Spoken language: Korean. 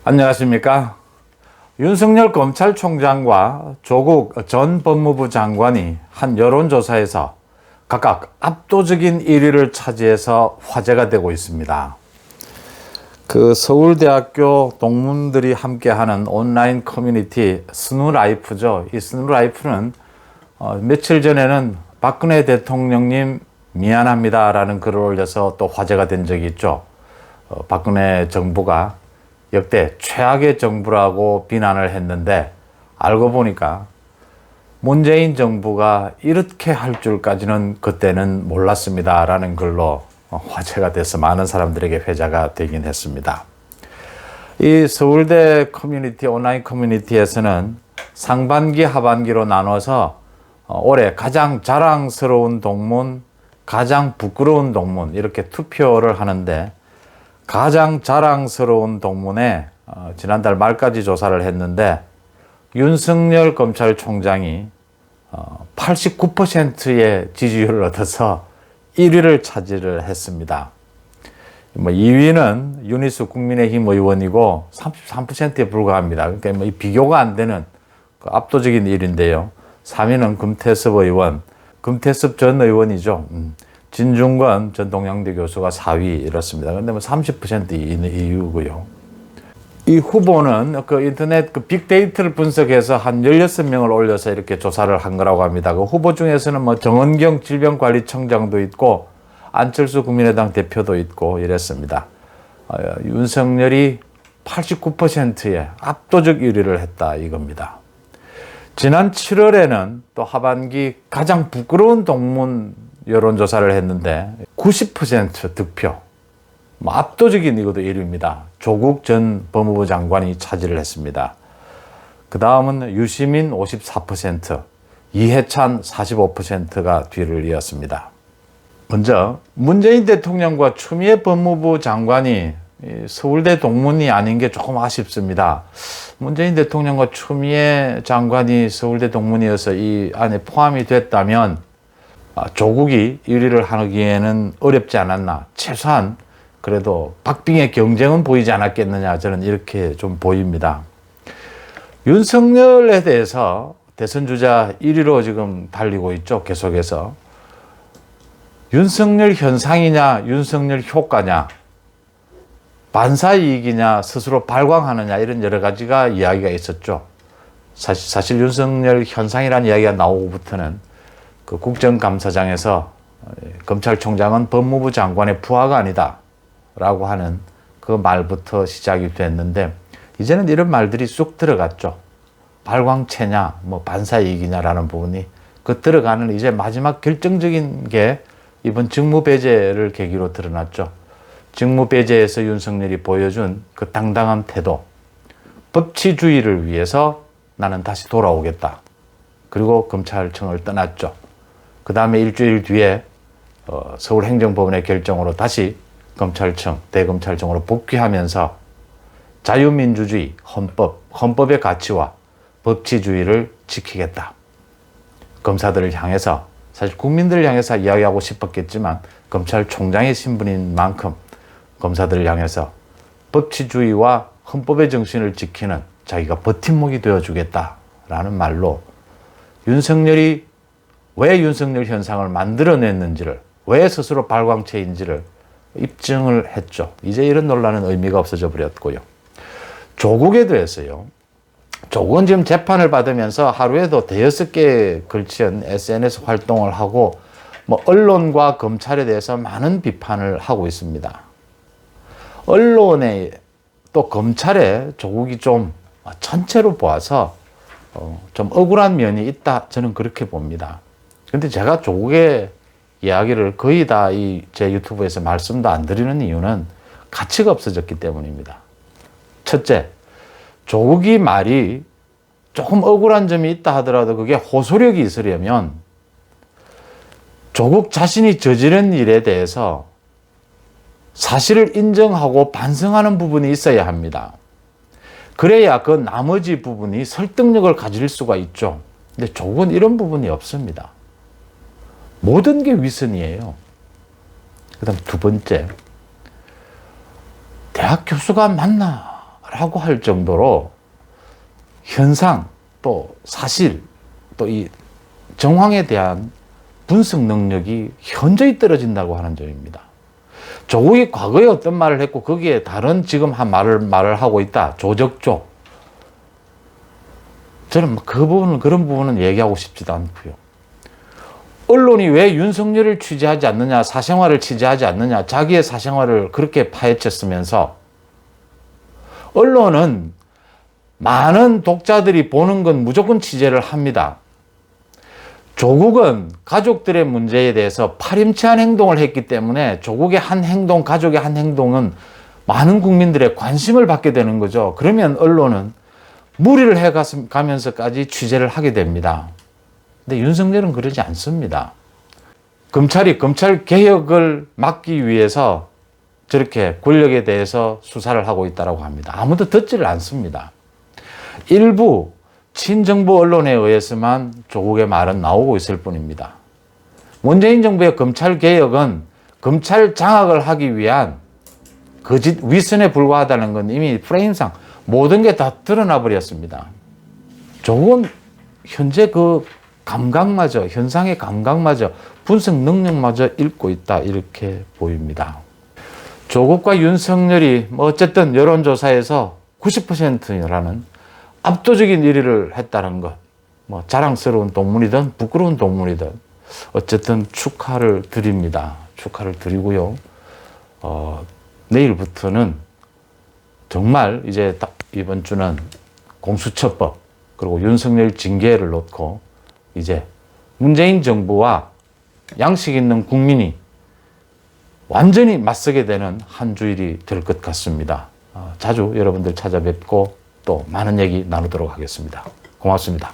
안녕하십니까. 윤석열 검찰총장과 조국 전 법무부 장관이 한 여론조사에서 각각 압도적인 1위를 차지해서 화제가 되고 있습니다. 서울대학교 동문들이 함께하는 온라인 커뮤니티 스누라이프죠. 이 스누라이프는 며칠 전에는 박근혜 대통령님 미안합니다라는 글을 올려서 또 화제가 된 적이 있죠. 박근혜 정부가 역대 최악의 정부라고 비난을 했는데 알고 보니까 문재인 정부가 이렇게 할 줄까지는 그때는 몰랐습니다라는 글로 화제가 돼서 많은 사람들에게 회자가 되긴 했습니다. 이 서울대 커뮤니티, 온라인 커뮤니티에서는 상반기, 하반기로 나눠서 올해 가장 자랑스러운 동문, 가장 부끄러운 동문 이렇게 투표를 하는데 가장 자랑스러운 동문에 지난달 말까지 조사를 했는데 윤석열 검찰총장이 89%의 지지율을 얻어서 1위를 차지를 했습니다. 2위는 윤희숙 국민의힘 의원이고 33%에 불과합니다. 그러니까 비교가 안 되는 압도적인 1위인데요. 3위는 금태섭 의원, 금태섭 전 의원이죠. 진중권 전 동양대 교수가 4위 이렇습니다. 그런데 30% 이유고요. 이 후보는 인터넷 빅데이터를 분석해서 한 16명을 올려서 이렇게 조사를 한 거라고 합니다. 그 후보 중에서는 정은경 질병관리청장도 있고 안철수 국민의당 대표도 있고 이랬습니다. 윤석열이 89%의 압도적 1위를 했다 이겁니다. 지난 7월에는 또 하반기 가장 부끄러운 동문 여론조사를 했는데 90% 득표, 압도적인 이것도 1위입니다. 조국 전 법무부 장관이 차지를 했습니다. 그 다음은 유시민 54%, 이해찬 45%가 뒤를 이었습니다. 먼저 문재인 대통령과 추미애 법무부 장관이 서울대 동문이 아닌 게 조금 아쉽습니다. 문재인 대통령과 추미애 장관이 서울대 동문이어서 이 안에 포함이 됐다면 조국이 1위를 하기에는 어렵지 않았나. 최소한 그래도 박빙의 경쟁은 보이지 않았겠느냐. 저는 이렇게 좀 보입니다. 윤석열에 대해서 대선 주자 1위로 지금 달리고 있죠. 계속해서. 윤석열 현상이냐, 윤석열 효과냐, 반사이익이냐, 스스로 발광하느냐 이런 여러 가지가 이야기가 있었죠. 사실 윤석열 현상이라는 이야기가 나오고부터는 국정감사장에서 검찰총장은 법무부 장관의 부하가 아니다 라고 하는 그 말부터 시작이 됐는데 이제는 이런 말들이 쑥 들어갔죠. 발광체냐, 반사이익이냐라는 부분이 들어가는 이제 마지막 결정적인 게 이번 직무배제를 계기로 드러났죠. 직무배제에서 윤석열이 보여준 그 당당한 태도, 법치주의를 위해서 나는 다시 돌아오겠다. 그리고 검찰청을 떠났죠. 그 다음에 일주일 뒤에 서울행정법원의 결정으로 다시 검찰청, 대검찰청으로 복귀하면서 자유민주주의, 헌법의 가치와 법치주의를 지키겠다. 검사들을 향해서, 사실 국민들을 향해서 이야기하고 싶었겠지만 검찰총장의 신분인 만큼 검사들을 향해서 법치주의와 헌법의 정신을 지키는 자기가 버팀목이 되어주겠다라는 말로 윤석열이 왜 윤석열 현상을 만들어냈는지를, 왜 스스로 발광체인지를 입증을 했죠. 이제 이런 논란은 의미가 없어져 버렸고요. 조국에 대해서요. 조국은 지금 재판을 받으면서 하루에도 대여섯 개에 걸친 SNS 활동을 하고 언론과 검찰에 대해서 많은 비판을 하고 있습니다. 언론에 또 검찰에 조국이 좀 전체로 보아서 좀 억울한 면이 있다. 저는 그렇게 봅니다. 근데 제가 조국의 이야기를 거의 다 제 유튜브에서 말씀도 안 드리는 이유는 가치가 없어졌기 때문입니다. 첫째, 조국이 말이 조금 억울한 점이 있다 하더라도 그게 호소력이 있으려면 조국 자신이 저지른 일에 대해서 사실을 인정하고 반성하는 부분이 있어야 합니다. 그래야 그 나머지 부분이 설득력을 가질 수가 있죠. 근데 조국은 이런 부분이 없습니다. 모든 게 위선이에요. 그 다음 두 번째, 대학 교수가 맞나? 라고 할 정도로 현상 또 사실 또 이 정황에 대한 분석 능력이 현저히 떨어진다고 하는 점입니다. 조국이 과거에 어떤 말을 했고 거기에 다른 지금 한 말을 하고 있다. 조적조. 저는 그런 부분은 얘기하고 싶지도 않고요. 언론이 왜 윤석열을 취재하지 않느냐, 사생활을 취재하지 않느냐, 자기의 사생활을 그렇게 파헤쳤으면서 언론은 많은 독자들이 보는 건 무조건 취재를 합니다. 조국은 가족들의 문제에 대해서 파렴치한 행동을 했기 때문에 조국의 한 행동, 가족의 한 행동은 많은 국민들의 관심을 받게 되는 거죠. 그러면 언론은 무리를 해가면서까지 취재를 하게 됩니다. 근데 윤석열은 그러지 않습니다. 검찰이 검찰 개혁을 막기 위해서 저렇게 권력에 대해서 수사를 하고 있다고 합니다. 아무도 듣지를 않습니다. 일부 친정부 언론에 의해서만 조국의 말은 나오고 있을 뿐입니다. 문재인 정부의 검찰 개혁은 검찰 장악을 하기 위한 거짓 위선에 불과하다는 건 이미 프레임상 모든 게 다 드러나 버렸습니다. 조국은 현재 그 감각마저, 현상의 감각마저, 분석 능력마저 잃고 있다, 이렇게 보입니다. 조국과 윤석열이 어쨌든 여론조사에서 90%라는 압도적인 1위를 했다는 것, 자랑스러운 동문이든 부끄러운 동문이든 어쨌든 축하를 드립니다. 축하를 드리고요. 내일부터는 정말 이제 이번 주는 공수처법 그리고 윤석열 징계를 놓고 이제 문재인 정부와 양식 있는 국민이 완전히 맞서게 되는 한 주일이 될 것 같습니다. 자주 여러분들 찾아뵙고 또 많은 얘기 나누도록 하겠습니다. 고맙습니다.